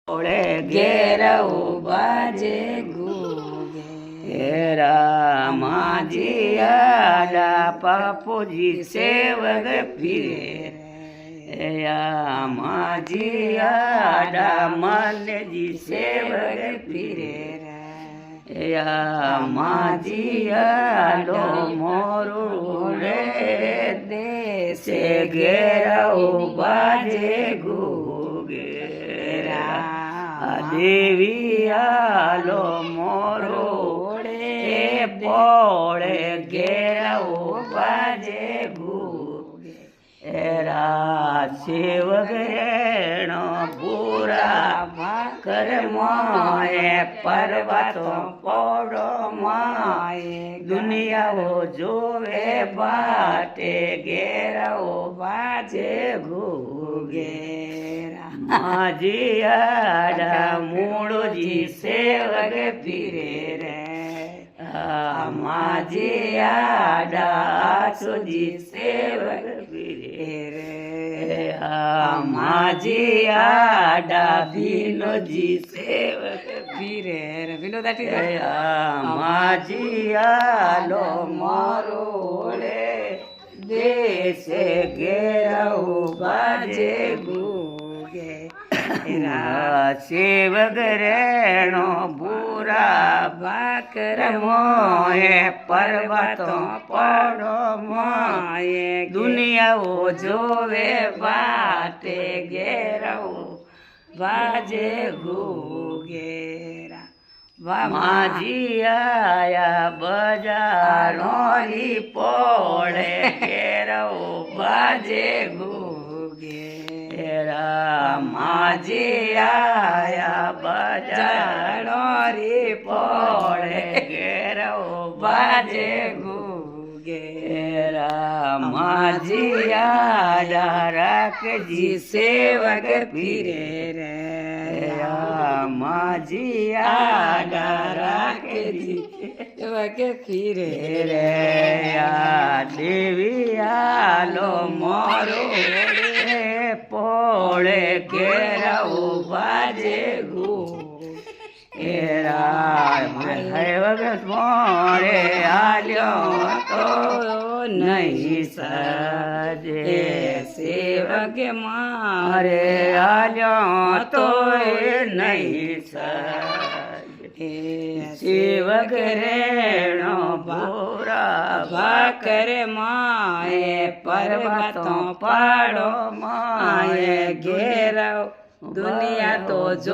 ઓળે ઘેર ઉભા જે ઘેરા માજી આડા બાપુજી સેવક પીરે માજી આડા મલજી સેવક પીરે માજી આડો મોરું રે દેશે ઘેરા ઉભા જે દેવી આલો મોરો પોળે ઘેરાઓ બાજે એરા સેવક રેણો પૂરા ભાકર મોએ પર્વતો પોડો માએ દુનિયાઓ જોવે બાટે ઘેરાઓ બાજે ઘેરા માજી આડા મૂળજી સેવક પીરે રે માજી આડા સુજી સેવક પીરે રે માજી આડા વિનોજી સેવક પીરે રે વિનોદાટી માજી આલો મારો રે દેશે ઘેરાઓ બાજે સેવક રેણો ભૂરા ભાકર મોએ પર્વતો પડો મોએ દુનિયાઓ જોવે બાટે ઘેરાઓ બાજે ઘેરા માજી આયા બજારો રી પોળે ઘેરાઓ બાજે માજી આયા બજારો રી પોળે ઘેરો બાજે ઘેરા માજી આડા રાખજી સેવક પીરે રે માજી આડા રાખજી સેવક પીરે રે દેવી આલો મોરો પોળે ઘેરાઓ બાજે ઘેરા વખત મોડે આલ્યો તો નહીં સજે સેવક મારે આલ્યો તો નહીં સજે સેવક રેણો ભોરા ભાકર માએ પર્વતો પાડો માએ ઘેરાઓ દુનિયા તો જો